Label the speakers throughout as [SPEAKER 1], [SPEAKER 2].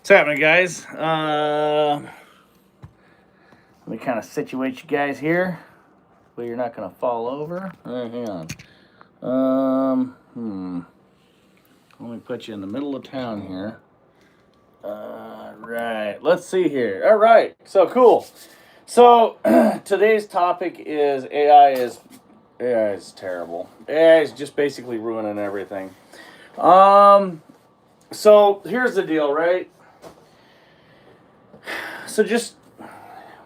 [SPEAKER 1] What's happening, guys? Let me kind of situate you guys here, but you're not gonna fall over. Hang on. Let me put you in the middle of town here. Right. Let's see here. All right. So cool. So today's topic is AI is terrible. AI is just basically ruining everything. Um. So here's the deal, right? So just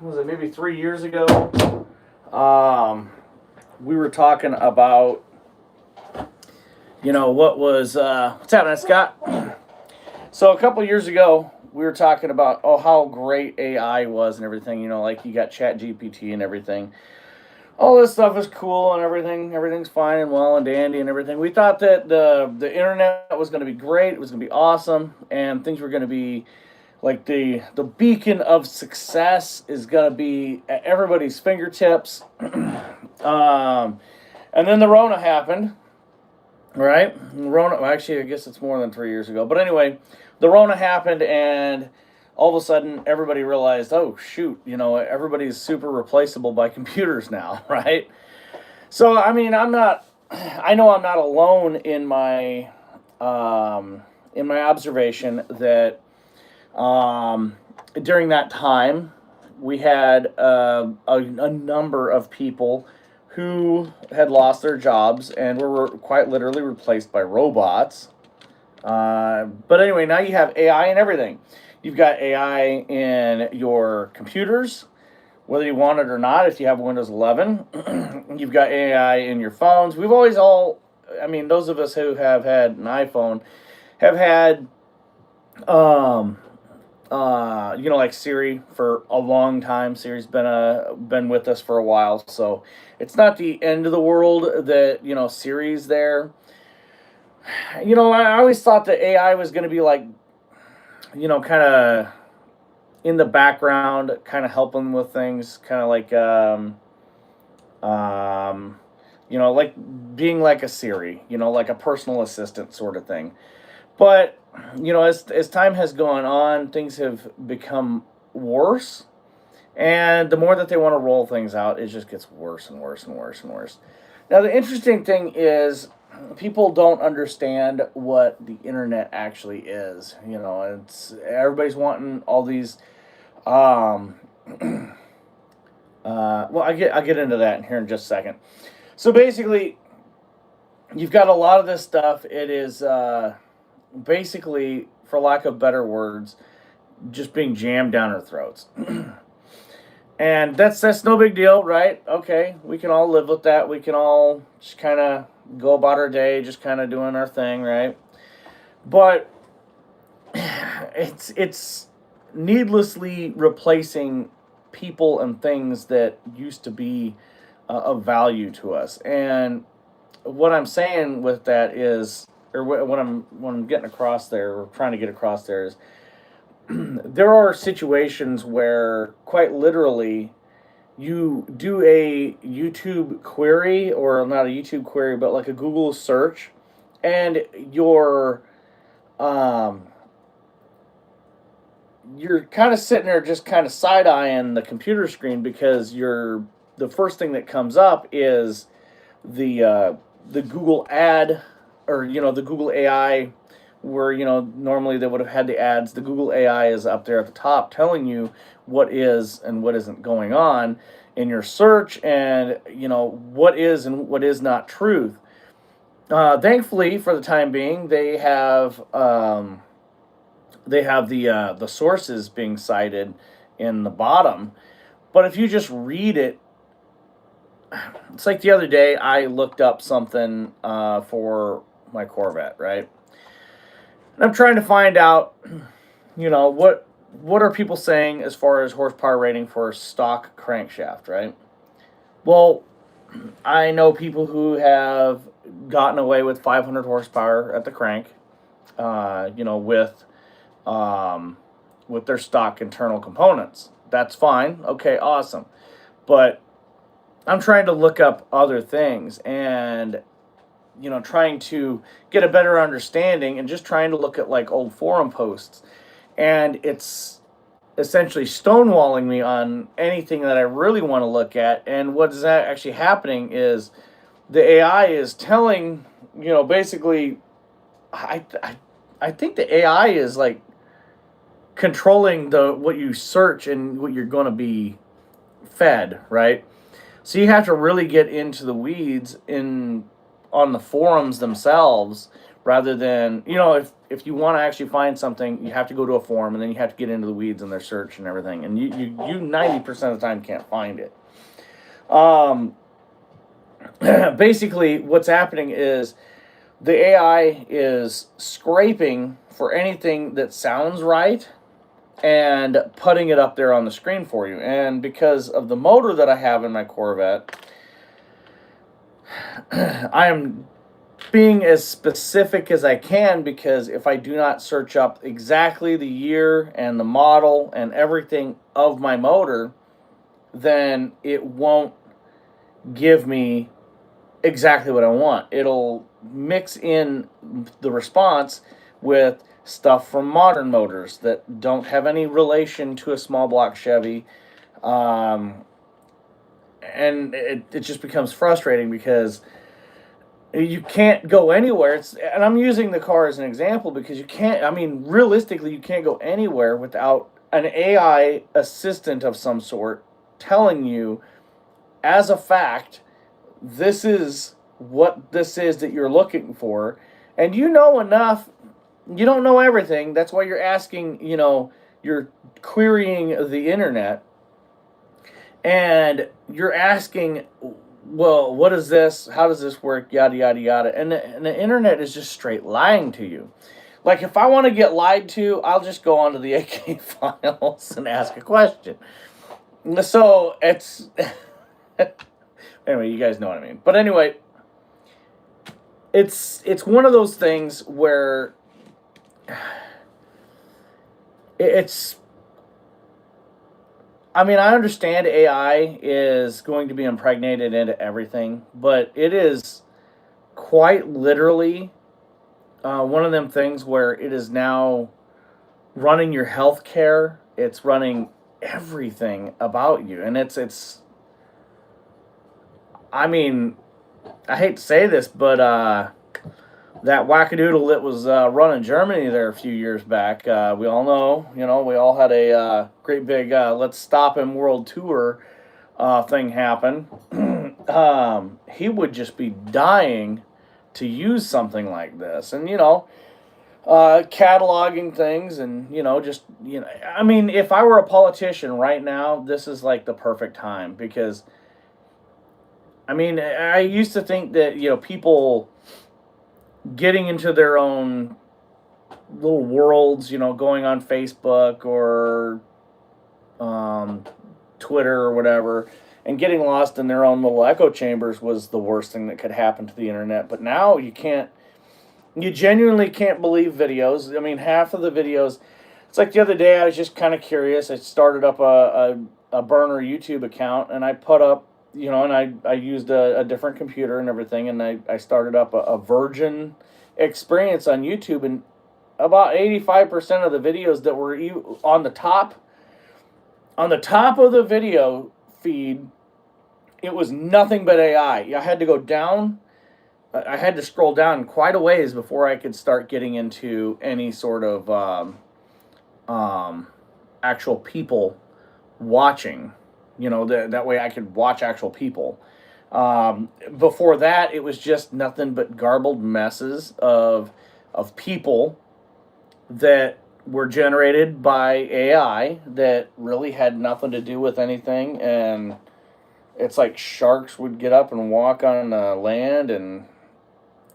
[SPEAKER 1] was it maybe 3 years ago? We were talking about what's happening, Scott? So a couple years ago, we were talking about how great AI was and everything. Like you got Chat GPT and everything. All this stuff is cool and everything. Everything's fine and well and dandy and everything. We thought that the internet was going to be great. It was going to be awesome, and things were going to be like the beacon of success is going to be at everybody's fingertips. And then the Rona happened, right? Rona, well, actually, I guess it's more than 3 years ago. But anyway, the Rona happened, and all of a sudden, everybody realized, oh shoot, everybody's super replaceable by computers now, right? So I mean, I know I'm not alone in my observation that during that time, we had a number of people who had lost their jobs and were quite literally replaced by robots. But anyway, now you have AI and everything. You've got AI in your computers, whether you want it or not. If you have Windows 11, you've got AI in your phones. I mean, those of us who have had an iPhone have had like Siri for a long time. Siri's been with us for a while, so it's not the end of the world that Siri's there. I always thought that AI was going to be like, kind of in the background, kind of helping with things, kind of like, like being like a Siri, like a personal assistant sort of thing. But as time has gone on, things have become worse, and the more that they want to roll things out, it just gets worse and worse and worse and worse. Now, the interesting thing is, people don't understand what the internet actually is. It's everybody's wanting all these. Well, I'll get into that here in just a second. So basically, you've got a lot of this stuff. It is basically, for lack of better words, just being jammed down our throats. And that's no big deal, right? Okay, we can all live with that. We can all just kind of go about our day, just kind of doing our thing, right? But it's needlessly replacing people and things that used to be of value to us. And what I'm saying with that is, or what I'm getting across there, or trying to get across there is, there are situations where quite literally you do a YouTube query, or not a YouTube query, but like a Google search, and um, you're kind of sitting there just kind of side eyeing the computer screen, because the first thing that comes up is the Google ad, or the Google AI, where normally they would have had the ads. The Google AI is up there at the top telling you what is and what isn't going on in your search, and what is and what is not truth. Thankfully, for the time being, they have the sources being cited in the bottom. But if you just read it, it's like the other day I looked up something for my Corvette, right? And I'm trying to find out, what are people saying as far as horsepower rating for a stock crankshaft, right? Well, I know people who have gotten away with 500 horsepower at the crank, uh, you know, with um, with their stock internal components. That's fine. Okay, awesome. But I'm trying to look up other things, and trying to get a better understanding, and just trying to look at like old forum posts. and it's essentially stonewalling me on anything that I really want to look at. And what is that actually happening is the AI is telling, basically, I think the AI is like controlling the what you search and what you're going to be fed, right? So you have to really get into the weeds in on the forums themselves, rather than, if you want to actually find something, you have to go to a forum, and then you have to get into the weeds in their search and everything, and you 90% of the time can't find it. um Basically what's happening is the AI is scraping for anything that sounds right and putting it up there on the screen for you. And because of the motor that I have in my Corvette, I am being as specific as I can, because if I do not search up exactly the year and the model and everything of my motor, then it won't give me exactly what I want. It'll mix in the response with stuff from modern motors that don't have any relation to a small block Chevy. Um, and it just becomes frustrating because you can't go anywhere. And I'm using the car as an example because realistically, you can't go anywhere without an AI assistant of some sort telling you as a fact, this is what this is that you're looking for. And you know enough, you don't know everything. That's why you're asking, you're querying the internet, and you're asking, well, what is this? How does this work? Yada, yada, yada. And the internet is just straight lying to you. Like, if I want to get lied to, I'll just go onto the AK files and ask a question. So it's anyway, you guys know what I mean. But anyway, it's one of those things where it's I understand AI is going to be impregnated into everything, but it is quite literally one of them things where it is now running your health care. It's running everything about you, and it's. I hate to say this, but that wackadoodle that was running Germany there a few years back, we all know, we all had a great big "Let's Stop Him" world tour thing happen. He would just be dying to use something like this, and cataloging things, and if I were a politician right now, this is like the perfect time, because I used to think that people getting into their own little worlds, going on Facebook or Twitter or whatever, and getting lost in their own little echo chambers was the worst thing that could happen to the internet. But now you genuinely can't believe videos. Half of the videos, it's like the other day I was just kind of curious. I started up a burner YouTube account, and I put up, and I used a different computer and everything, and I started up a Virgin experience on YouTube, and about 85% of the videos that were on the top of the video feed, it was nothing but AI. I had to go down. I had to scroll down quite a ways before I could start getting into any sort of actual people watching. That way I could watch actual people. Before that, it was just nothing but garbled messes of people that were generated by AI that really had nothing to do with anything. And it's like sharks would get up and walk on land, and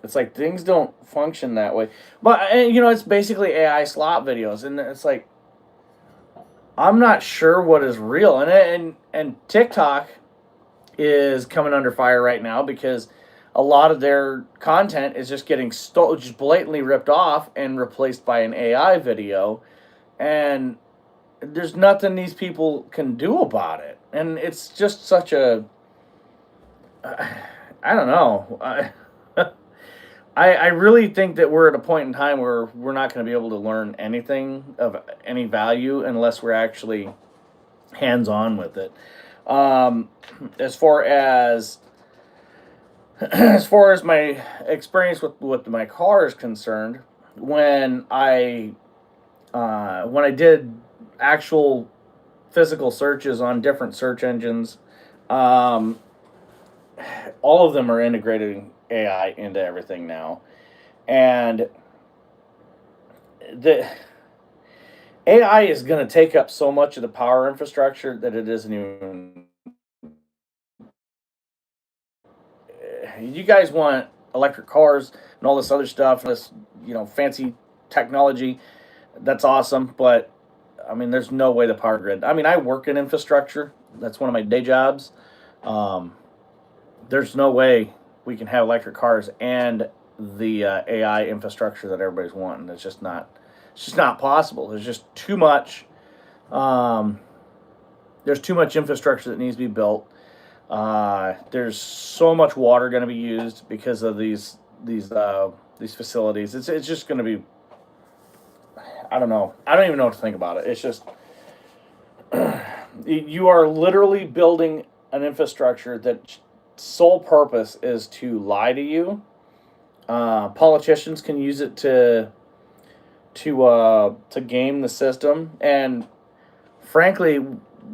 [SPEAKER 1] it's like things don't function that way. But it's basically AI slop videos, and it's like I'm not sure what is real. And TikTok is coming under fire right now because a lot of their content is just getting just blatantly ripped off and replaced by an AI video, and there's nothing these people can do about it. And it's just such a I don't know. I really think that we're at a point in time where we're not going to be able to learn anything of any value unless we're actually hands on with it. Um, as far as as far as my experience with my car is concerned, when I did actual physical searches on different search engines, um, all of them are integrating AI into everything now, and the AI is going to take up so much of the power infrastructure that it isn't even. You guys want electric cars and all this other stuff, this fancy technology. That's awesome, but I mean, there's no way the power grid. I mean, I work in infrastructure. That's one of my day jobs. Um, there's no way we can have electric cars and the AI infrastructure that everybody's wanting. It's just not. It's just not possible. There's just too much. Um, there's too much infrastructure that needs to be built. There's so much water going to be used because of these facilities. It's just going to be. I don't know. I don't even know what to think about it. It's just you are literally building an infrastructure that sole purpose is to lie to you. Politicians can use it to game the system, and frankly,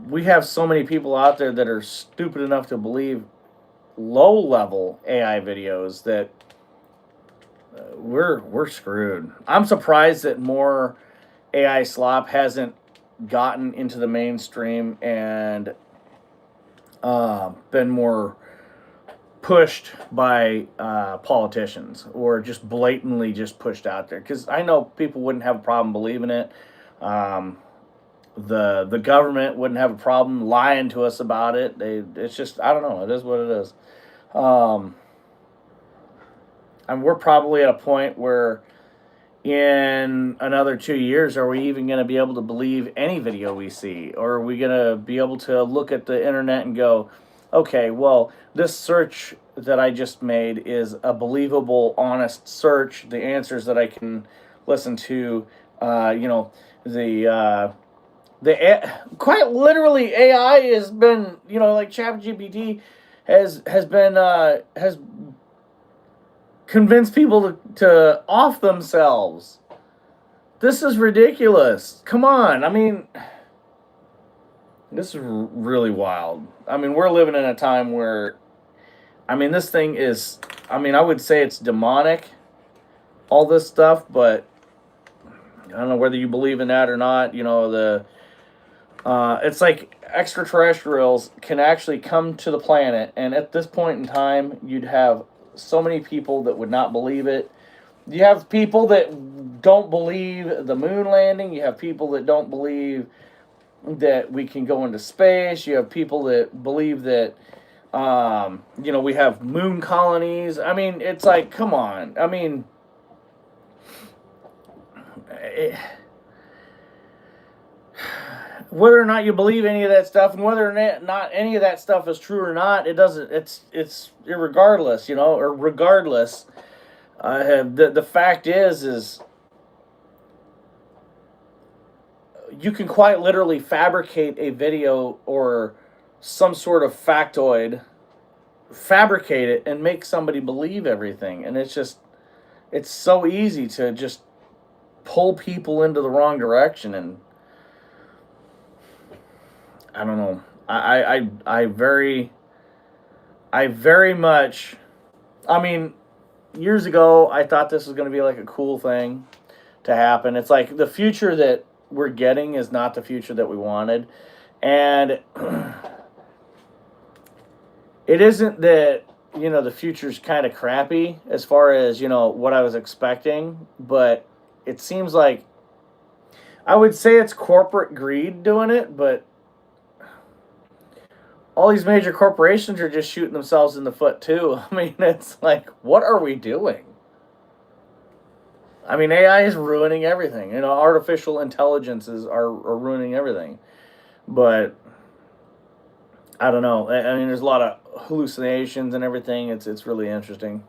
[SPEAKER 1] we have so many people out there that are stupid enough to believe low level AI videos that we're screwed. I'm surprised that more AI slop hasn't gotten into the mainstream and been more pushed by politicians or just blatantly just pushed out there. Because I know people wouldn't have a problem believing it. Um, the government wouldn't have a problem lying to us about it. It's just I don't know. It is what it is. Um, and we're probably at a point where in another 2 years, are we even going to be able to believe any video we see? Or are we going to be able to look at the internet and go, okay, well, this search that I just made is a believable, honest search. The answers that I can listen to, you know, quite literally AI has been, like ChatGPT has convinced people to off themselves. This is ridiculous. Come on. I mean, this is really wild. I mean, we're living in a time where, I mean, this thing is, I mean, I would say it's demonic, all this stuff, but I don't know whether you believe in that or not. It's like extraterrestrials can actually come to the planet, and at this point in time, you'd have so many people that would not believe it. You have people that don't believe the moon landing. You have people that don't believe that we can go into space. You have people that believe that, we have moon colonies. I mean, it's like, come on. I mean, whether or not you believe any of that stuff and whether or not any of that stuff is true or not, it doesn't, it's irregardless, or regardless. The fact is you can quite literally fabricate a video or some sort of factoid, fabricate it and make somebody believe everything, and it's so easy to just pull people into the wrong direction. And I don't know. I very much. I mean, years ago, I thought this was going to be like a cool thing to happen. It's like the future that we're getting is not the future that we wanted, and it isn't that the future's kind of crappy as far as what I was expecting, but it seems like I would say it's corporate greed doing it, but all these major corporations are just shooting themselves in the foot too. I mean, it's like, what are we doing? I mean, AI is ruining everything. Artificial intelligences are ruining everything. But I don't know. I mean, there's a lot of hallucinations and everything. It's really interesting.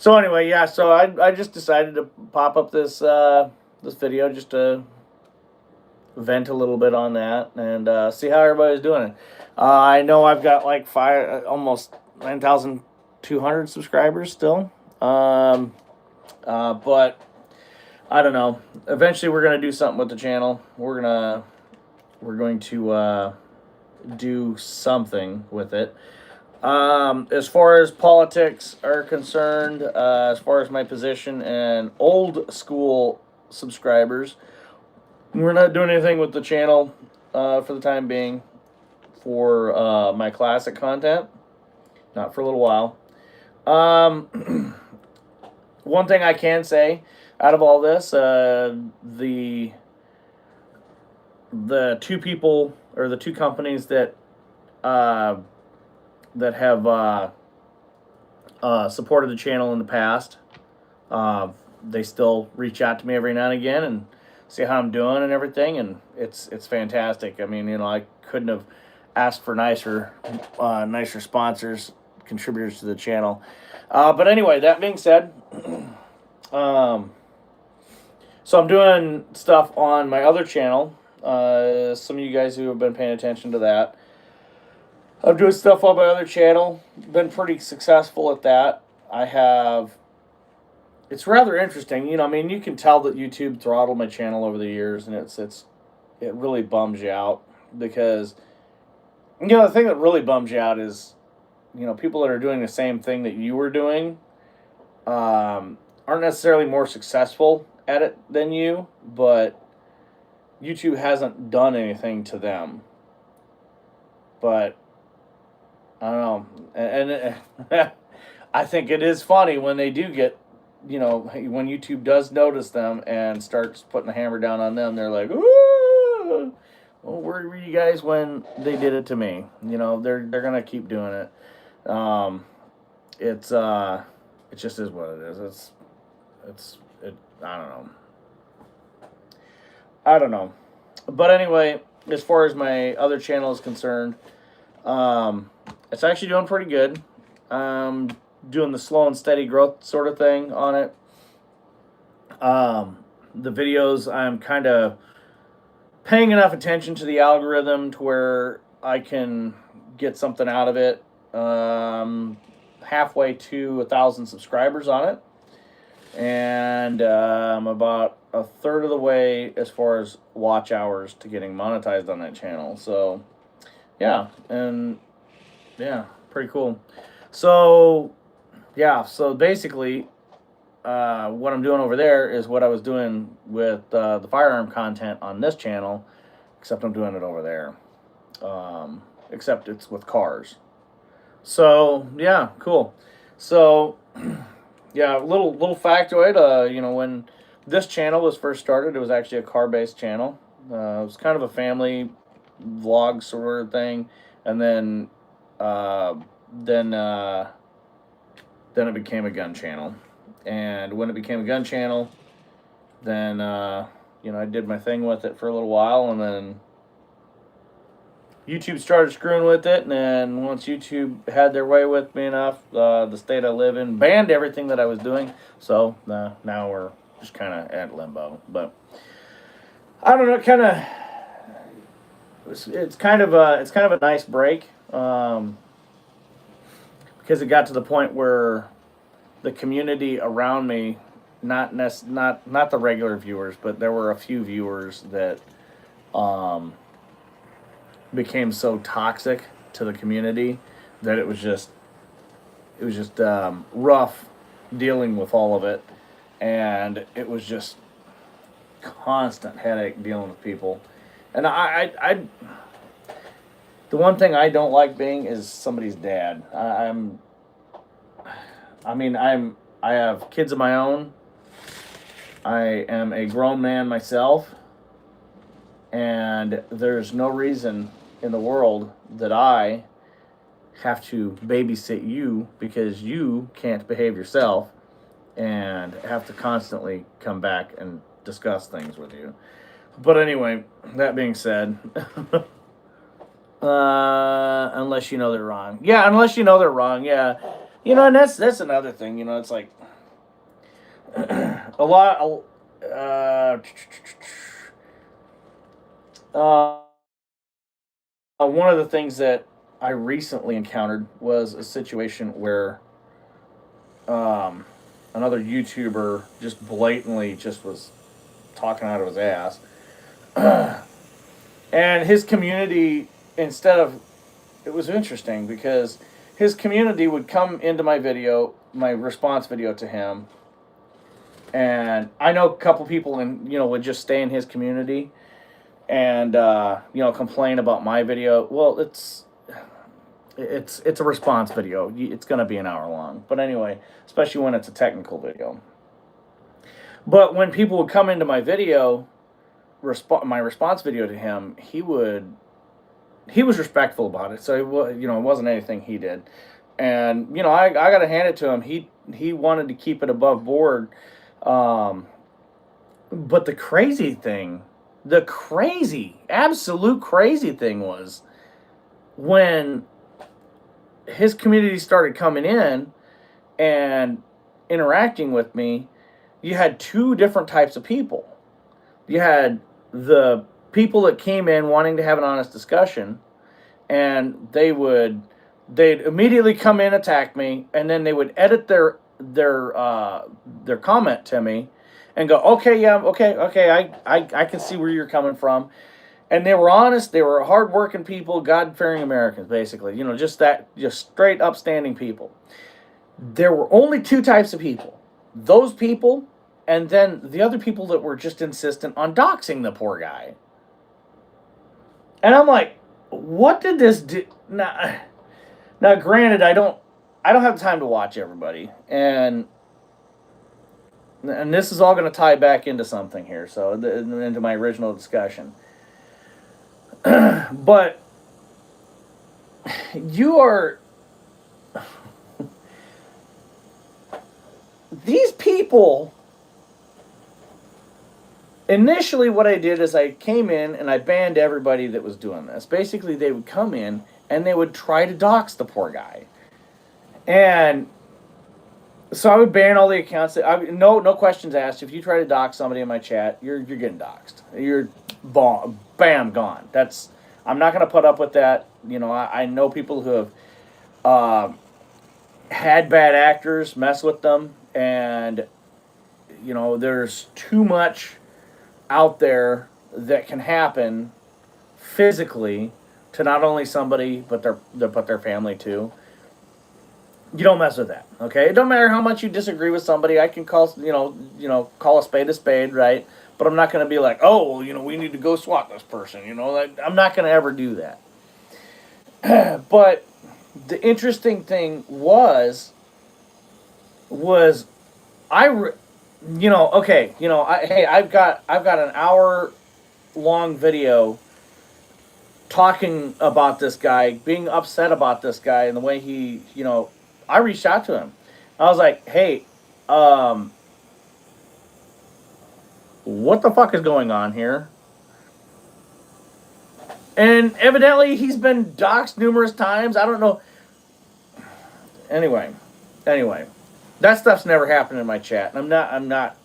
[SPEAKER 1] So anyway, yeah. So I just decided to pop up this this video just to vent a little bit on that and see how everybody's doing it. I know I've got like almost 9,200 subscribers still. But I don't know. Eventually, we're gonna do something with the channel. We're going to do something with it. As far as politics are concerned, as far as my position and old school subscribers, we're not doing anything with the channel for the time being for my classic content. Not for a little while. One thing I can say out of all this, the two people or the two companies that that have supported the channel in the past, they still reach out to me every now and again and see how I'm doing and everything, and it's fantastic. I mean, you know, I couldn't have asked for nicer sponsors, contributors to the channel. But anyway, that being said, so I'm doing stuff on my other channel. Some of you guys who have been paying attention to that, I'm doing stuff on my other channel. Been pretty successful at that. It's rather interesting. You know, I mean, you can tell that YouTube throttled my channel over the years, and it really bums you out because, you know, the thing that really bums you out is, you know, people that are doing the same thing that you were doing aren't necessarily more successful at it than you, but YouTube hasn't done anything to them. But I don't know, and I think it is funny when they do get, you know, when YouTube does notice them and starts putting the hammer down on them. They're like, ooh, well, where were you guys when they did it to me? You know, they're gonna keep doing it. It just is what it is. I don't know. But anyway, as far as my other channel is concerned, it's actually doing pretty good. Doing the slow and steady growth sort of thing on it. The videos, I'm kind of paying enough attention to the algorithm to where I can get something out of it. Halfway to 1,000 subscribers on it, and I'm about a third of the way as far as watch hours to getting monetized on that channel. So yeah, and yeah, pretty cool. So yeah, so basically what I'm doing over there is what I was doing with the firearm content on this channel, except I'm doing it over there, except it's with cars. So yeah, cool. So yeah, little factoid. You know, when this channel was first started, it was actually a car-based channel. It was kind of a family vlog sort of thing, and then it became a gun channel. And when it became a gun channel, then you know, I did my thing with it for a little while, and then YouTube started screwing with it, and then once YouTube had their way with me enough, the state I live in banned everything that I was doing. So now we're just kind of at limbo. But I don't know, it's kind of a nice break, because it got to the point where the community around me, not the regular viewers, but there were a few viewers that became so toxic to the community that it was just rough dealing with all of it, and it was just constant headache dealing with people. And I the one thing I don't like being is somebody's dad. I have kids of my own. I am a grown man myself, and there's no reason in the world that I have to babysit you because you can't behave yourself and have to constantly come back and discuss things with you. But anyway, that being said, unless you know they're wrong. Yeah, unless you know they're wrong, yeah. You know, and that's another thing, you know, it's like, a lot. Uh, uh, One of the things that I recently encountered was a situation where um, another YouTuber just blatantly just was talking out of his ass, and his community, instead of, it was interesting because his community would come into my video, my response video to him, and I know a couple people and would just stay in his community and complain about my video. Well, it's a response video. It's going to be an hour long, but anyway, especially when it's a technical video. But when people would come into my video, my response video to him, he was respectful about it. So it wasn't anything he did, and I got to hand it to him. He wanted to keep it above board. But the absolute crazy thing was when his community started coming in and interacting with me, you had two different types of people. You had the people that came in wanting to have an honest discussion, and they'd immediately come in, attack me, and then they would edit their comment to me and go, okay, yeah, okay, I can see where you're coming from. And they were honest, they were hardworking people, God-fearing Americans, basically. Just straight upstanding people. There were only two types of people. Those people, and then the other people that were just insistent on doxing the poor guy. And I'm like, what did this do? Now granted, I don't have time to watch everybody. And this is all going to tie back into something here, so into my original discussion. But you are these people. Initially, what I did is I came in and I banned everybody that was doing this. Basically, they would come in and they would try to dox the poor guy, and so I would ban all the accounts. No questions asked. If you try to dox somebody in my chat, you're getting doxed. You're bam, gone. I'm not going to put up with that. I know people who have had bad actors mess with them, and there's too much out there that can happen physically to not only somebody but their family too. You don't mess with that, okay? It don't matter how much you disagree with somebody. I can call call a spade, right? But I'm not going to be like, oh, well, we need to go swat this person. I'm not going to ever do that. But the interesting thing was I've got an hour long video talking about this guy, being upset about this guy and the way he, I reached out to him. I was like, hey, what the fuck is going on here? And evidently he's been doxxed numerous times. I don't know. Anyway, that stuff's never happened in my chat. I'm not. I mean,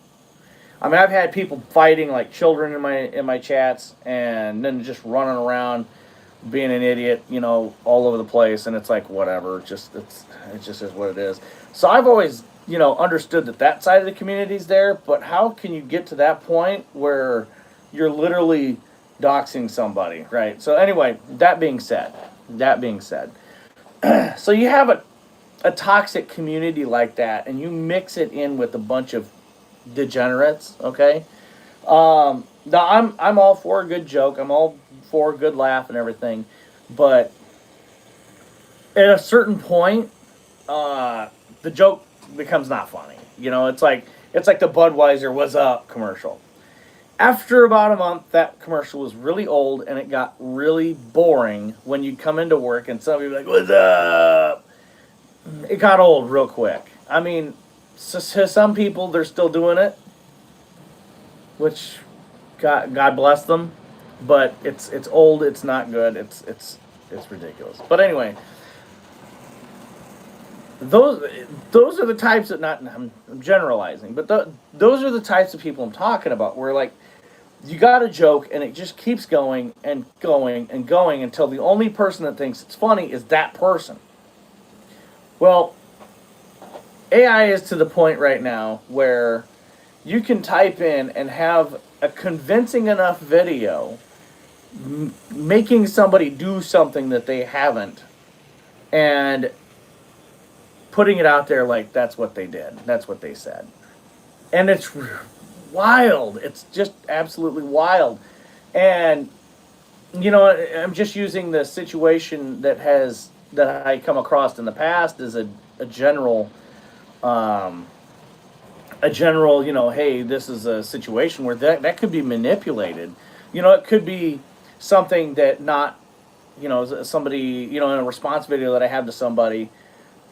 [SPEAKER 1] I've had people fighting like children in my chats, and then just running around, being an idiot, all over the place. And it's like whatever. It just is what it is. So I've always, understood that side of the community's there. But how can you get to that point where you're literally doxing somebody, right? So anyway, that being said, so you have a toxic community like that, and you mix it in with a bunch of degenerates, okay? Now I'm all for a good joke. I'm all for a good laugh and everything, but at a certain point, the joke becomes not funny. It's like the Budweiser "What's Up" commercial. After about a month, that commercial was really old, and it got really boring when you'd come into work and somebody would be like, "What's up?" It got old real quick. I mean, so some people, they're still doing it, which God bless them, but it's old. It's not good. It's ridiculous. But anyway, those those are the types that not I'm generalizing, but those are the types of people I'm talking about. Where like you got a joke and it just keeps going and going and going until the only person that thinks it's funny is that person. Well, AI is to the point right now where you can type in and have a convincing enough video making somebody do something that they haven't and putting it out there like that's what they did, that's what they said. And it's wild. It's just absolutely wild. And I'm just using the situation that I come across in the past as a general um, hey, this is a situation where that could be manipulated. It could be something that not, somebody, in a response video that I have to somebody,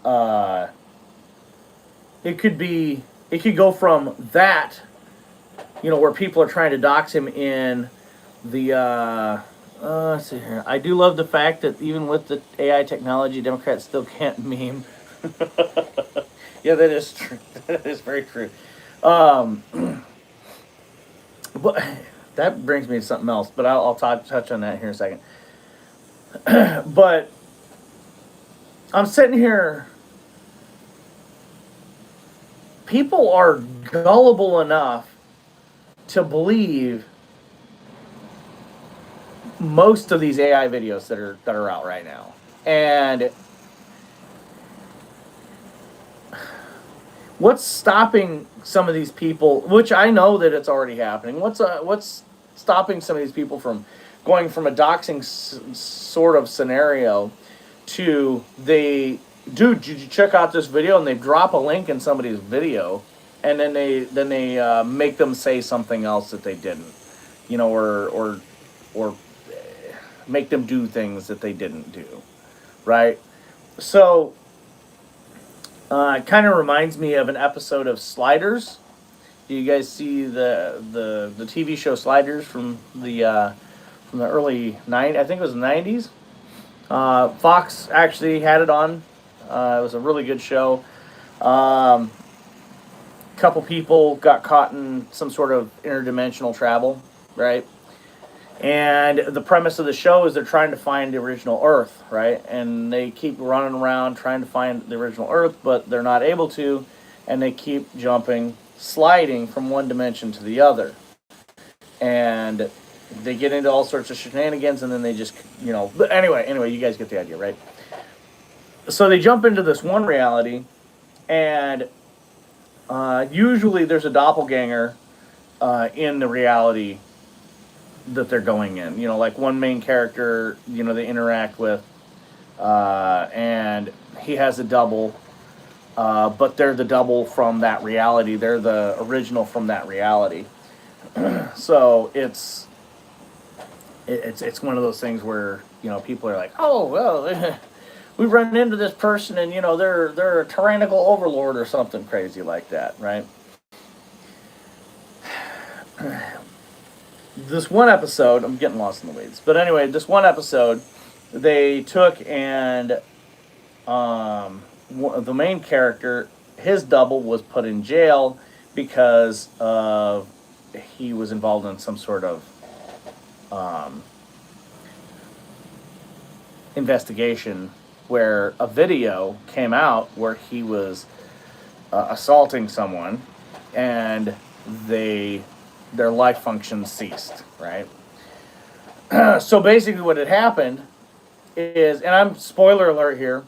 [SPEAKER 1] uh, it could be, it could go from that, where people are trying to dox him in the, let's see here. I do love the fact that even with the AI technology, Democrats still can't meme. Yeah, that is true. That is very true. Um, but that brings me to something else, but I'll touch on that here in a second. But I'm sitting here. People are gullible enough to believe most of these AI videos that are out right now, and what's stopping some of these people? Which I know that it's already happening. What's stopping some of these people from going from a doxing sort of scenario to dude, did you check out this video? And they drop a link in somebody's video, and then they make them say something else that they didn't, or make them do things that they didn't do, right? So it kind of reminds me of an episode of Sliders. Do you guys see the TV show Sliders from the early '90s? I think it was the '90s. Fox actually had it on. It was a really good show. A couple people got caught in some sort of interdimensional travel, right? And the premise of the show is they're trying to find the original Earth, right? And they keep running around trying to find the original Earth, but they're not able to, and they keep jumping, sliding from one dimension to the other. And they get into all sorts of shenanigans, and then they just, But anyway, you guys get the idea, right? So they jump into this one reality, and usually there's a doppelganger in the reality that they're going in. Like one main character, they interact with, and he has a double, but they're the double from that reality. They're the original from that reality. So it's one of those things where people are like, oh well, we run into this person and they're a tyrannical overlord or something crazy like that, right? This one episode, I'm getting lost in the weeds, but anyway, this one episode, they took and the main character, his double was put in jail because of he was involved in some sort of investigation where a video came out where he was assaulting someone, and their life function ceased, right? So basically what had happened is, and I'm spoiler alert here,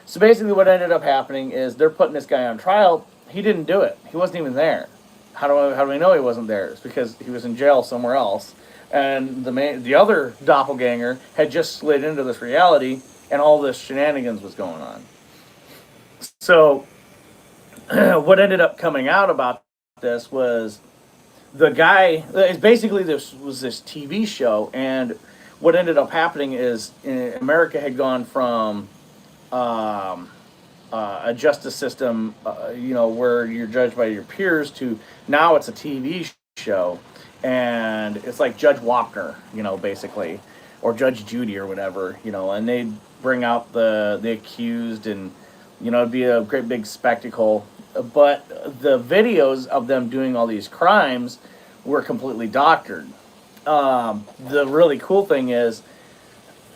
[SPEAKER 1] so basically what ended up happening is they're putting this guy on trial. He didn't do it. He wasn't even there. How do we know he wasn't there? It's because he was in jail somewhere else, and the other doppelganger had just slid into this reality, and all this shenanigans was going on. So what ended up coming out about this was the guy. It's basically this was this TV show, and what ended up happening is America had gone from a justice system, where you're judged by your peers, to now it's a TV show, and it's like Judge Wapner, basically, or Judge Judy or whatever, and they bring out the accused, and It'd be a great big spectacle. But the videos of them doing all these crimes were completely doctored. The really cool thing is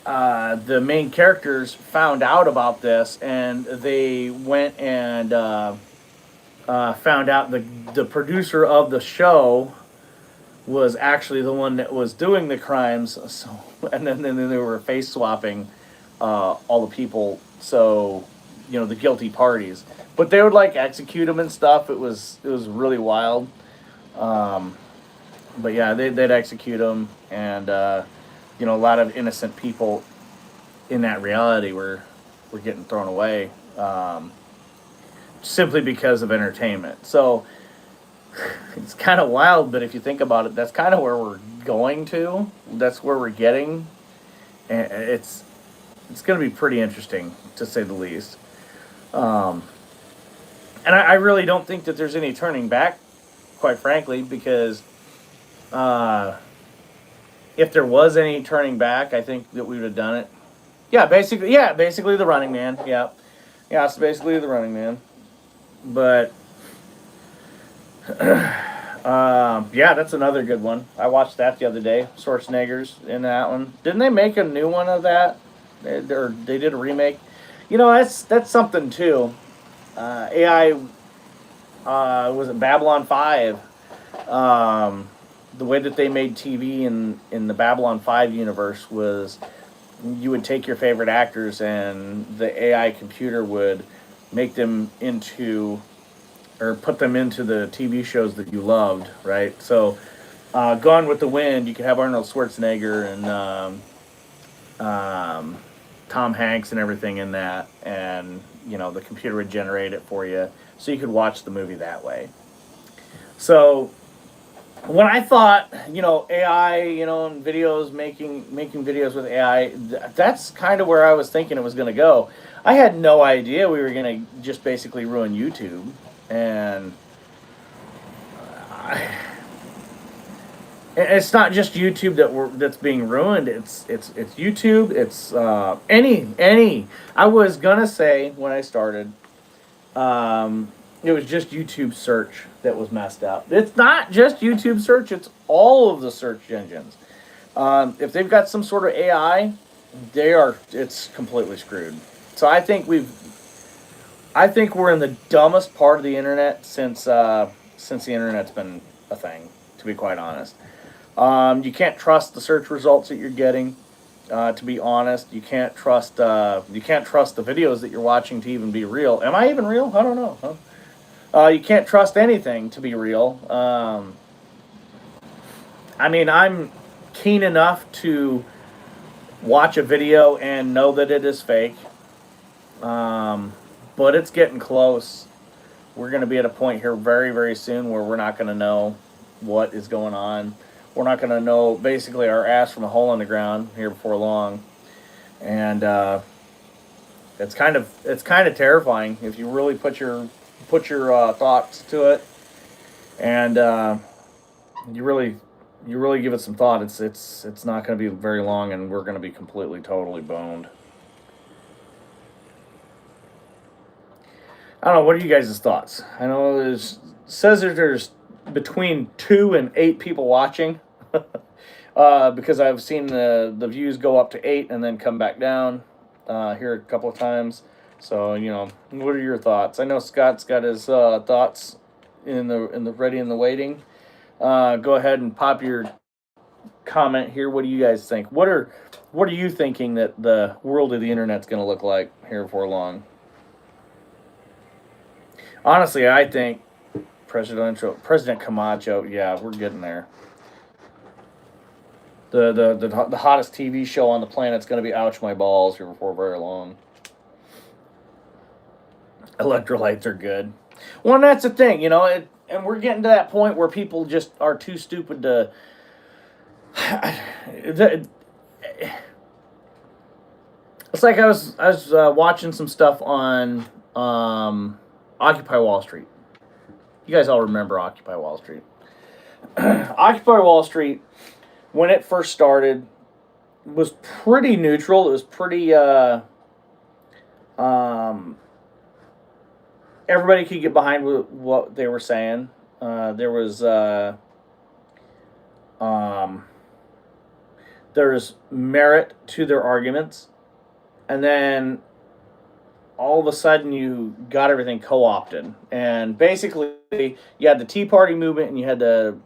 [SPEAKER 1] the main characters found out about this, and they went and found out the producer of the show was actually the one that was doing the crimes. So, and then they were face swapping all the people. So, the guilty parties, but they would like execute them and stuff. It was really wild. Um, but yeah, they'd execute them, and a lot of innocent people in that reality were getting thrown away simply because of entertainment. So it's kind of wild, but if you think about it, that's kind of where we're going to. That's where we're getting, and it's going to be pretty interesting to say the least. Um, and I really don't think that there's any turning back, quite frankly, because uh, if there was any turning back, I think that we would have done it. Yeah, basically the Running Man. Yeah, it's basically the Running Man. But yeah, that's another good one. I watched that the other day. Schwarzenegger's in that one. Didn't they make a new one of that? They did a remake. That's something too. AI was it Babylon 5? Um, the way that they made TV in the Babylon 5 universe was you would take your favorite actors and the AI computer would make them into or put them into the TV shows that you loved, right? So, Gone with the Wind, you could have Arnold Schwarzenegger and Tom Hanks and everything in that, and the computer would generate it for you, so you could watch the movie that way. So when I thought, AI, and videos making videos with AI, that's kind of where I was thinking it was going to go. I had no idea we were going to just basically ruin YouTube, and I, it's not just YouTube that's being ruined. It's YouTube. It's any. I was gonna say when I started, it was just YouTube search that was messed up. It's not just YouTube search. It's all of the search engines. If they've got some sort of AI, it's completely screwed. So I think we're in the dumbest part of the internet since the internet's been a thing. To be quite honest. You can't trust the search results that you're getting. To be honest, you can't trust the videos that you're watching to even be real. Am I even real? I don't know. You can't trust anything to be real. I mean, I'm keen enough to watch a video and know that it is fake. But it's getting close. We're going to be at a point here very, very soon where we're not going to know what is going on. We're not going to know basically our ass from a hole in the ground here before long, and it's kind of terrifying if you really put your thoughts to it, and you really give it some thought. It's not going to be very long, and we're going to be completely totally boned. I don't know. What are you guys' thoughts? I know says that there's between 2 and 8 people watching. Because I've seen the views go up to 8 and then come back down here a couple of times. So what are your thoughts? I know Scott's got his thoughts in the ready and the waiting. Go ahead and pop your comment here. What do you guys think? What are you thinking that the world of the internet's going to look like here before long? Honestly, I think President Camacho. Yeah, we're getting there. The hottest TV show on the planet's going to be Ouch My Balls here before very long. Electrolytes are good. Well, and that's the thing, and we're getting to that point where people just are too stupid to. It's like I was watching some stuff on Occupy Wall Street. You guys all remember Occupy Wall Street. Occupy Wall Street, when it first started, was pretty neutral. It was pretty um, everybody could get behind what they were saying. There was um, there's merit to their arguments, and then all of a sudden you got everything co-opted, and basically you had the Tea Party movement and you had the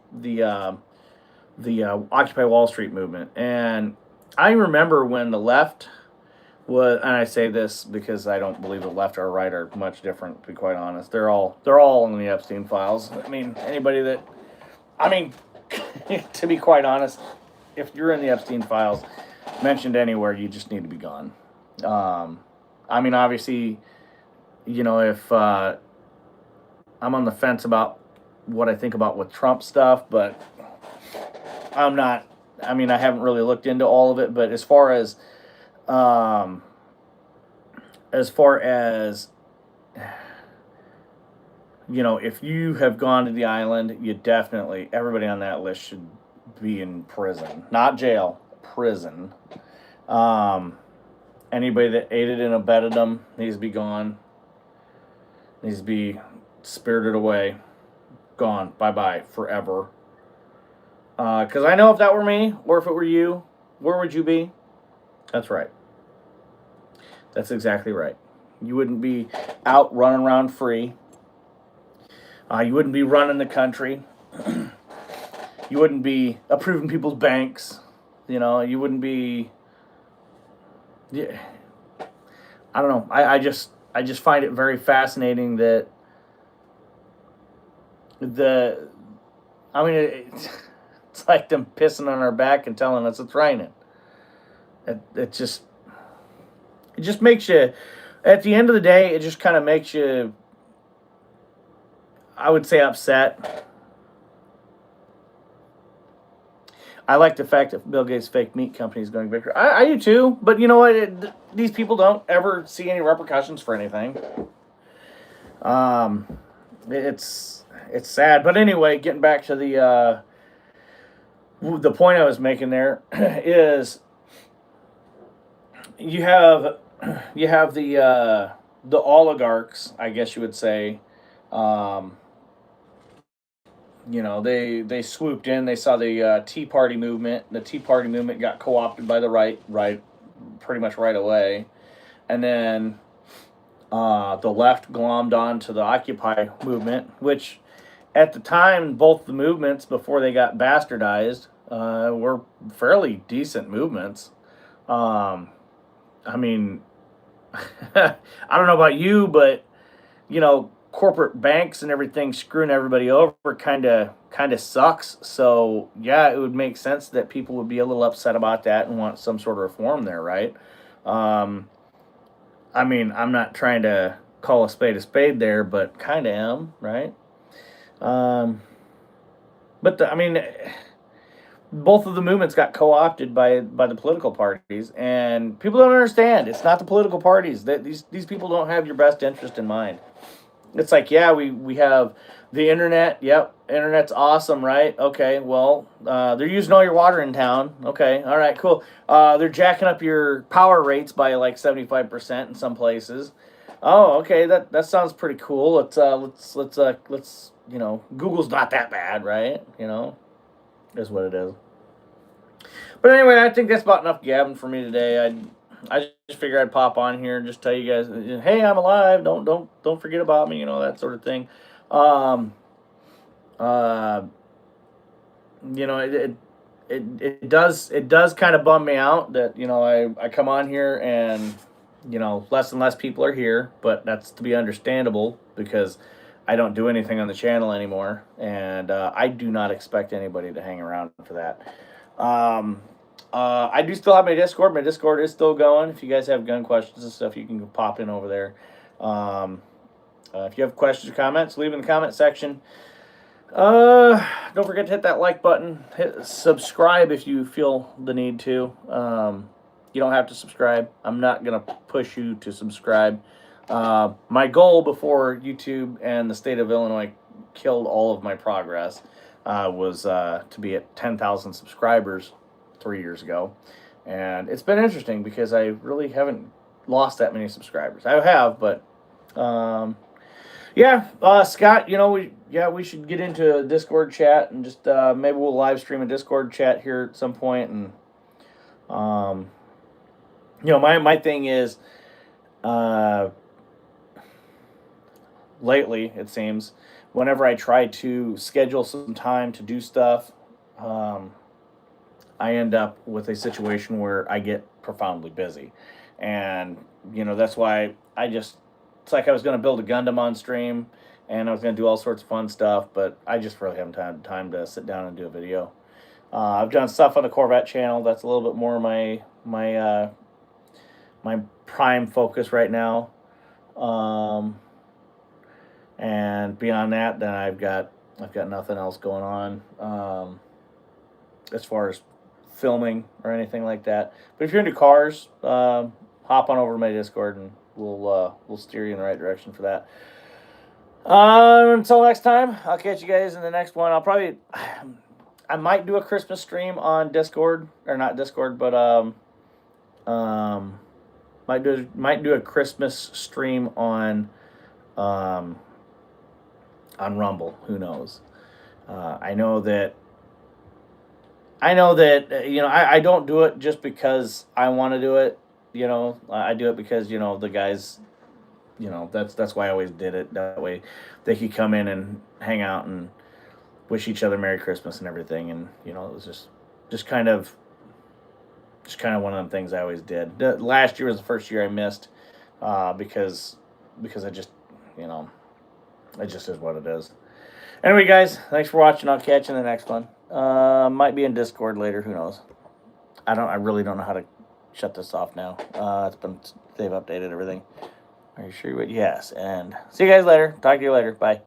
[SPEAKER 1] Occupy Wall Street movement. And I remember when the left was, and I say this because I don't believe the left or right are much different. To be quite honest, they're all in the Epstein files. I mean, anybody that, I mean, to be quite honest, if you're in the Epstein files, mentioned anywhere, you just need to be gone. I mean, obviously, if I'm on the fence about what I think about with Trump stuff, but I'm not. I mean, I haven't really looked into all of it, but um, as far as if you have gone to the island, you definitely, everybody on that list should be in prison, not jail, prison. Um, Anybody that aided and abetted them needs to be gone. Needs to be spirited away, gone, bye bye, forever. Because I know if that were me, or if it were you, where would you be? That's right. That's exactly right. You wouldn't be out running around free. You wouldn't be running the country. You wouldn't be approving people's banks. You wouldn't be. Yeah, I don't know. I just find it very fascinating that the. I mean, it's like them pissing on our back and telling us it's raining. It just makes you. At the end of the day, it just kind of makes you. I would say upset. I like the fact that Bill Gates' fake meat company is going bankrupt. I do too, but you know what? These people don't ever see any repercussions for anything. Um, it's sad, but anyway, getting back to the point I was making there is you have the oligarchs, I guess you would say. Um, they swooped in. They saw the Tea Party movement. The Tea Party movement got co-opted by the right, pretty much right away, and then the left glommed on to the Occupy movement, which at the time, both the movements before they got bastardized were fairly decent movements. Um, I mean, I don't know about you, but corporate banks and everything screwing everybody over kind of sucks. So yeah, it would make sense that people would be a little upset about that and want some sort of reform there, right? Um, I mean, I'm not trying to call a spade there, but kind of am, right? Um, but I mean, both of the movements got co-opted by the political parties, and people don't understand. It's not the political parties that these people don't have your best interest in mind. It's like, yeah, we have the internet. Yep, internet's awesome, right? Okay, well, they're using all your water in town. Okay, all right, cool. They're jacking up your power rates by like 75% in some places. Oh, okay, that sounds pretty cool. Let's Google's not that bad, right? Is what it is. But anyway, I think that's about enough gabbing for me today. I just figured I'd pop on here and just tell you guys, hey, I'm alive. Don't forget about me. That sort of thing. Um, uh, it does kind of bum me out that I come on here and less and less people are here, but that's to be understandable because I don't do anything on the channel anymore, and I do not expect anybody to hang around for that. Um, I do still have my Discord. My Discord is still going. If you guys have gun questions and stuff, you can pop in over there. Um, if you have questions or comments, leave in the comment section. Don't forget to hit that like button. Hit subscribe if you feel the need to. You don't have to subscribe. I'm not gonna push you to subscribe. My goal before YouTube and the state of Illinois killed all of my progress was to be at 10,000 subscribers 3 years ago. And it's been interesting because I really haven't lost that many subscribers. I have, but Yeah, Scott, we should get into a Discord chat and just maybe we'll live stream a Discord chat here at some point. And um, my thing is, uh, lately it seems, whenever I try to schedule some time to do stuff, um, I end up with a situation where I get profoundly busy, and that's why it's like I was going to build a Gundam on stream, and I was going to do all sorts of fun stuff, but I just really haven't had time to sit down and do a video. I've done stuff on the Corvette channel. That's a little bit more my prime focus right now. Um, and beyond that, then I've got nothing else going on as far as filming or anything like that. But if you're into cars, hop on over to my Discord and we'll steer you in the right direction for that. Until next time, I'll catch you guys in the next one. I might do a Christmas stream on Discord, or not Discord, but might do a Christmas stream um, on Rumble. Who knows? I know that I don't do it just because I want to do it. I do it because the guys. That's why I always did it. That way, they could come in and hang out and wish each other Merry Christmas and everything. And it was just kind of one of them things I always did. Last year was the first year I missed because I just it just is what it is. Anyway, guys, thanks for watching. I'll catch you in the next one. Might be in Discord later. Who knows? I really don't know how to shut this off now. They've updated everything. Are you sure you would? Yes. And see you guys later. Talk to you later. Bye.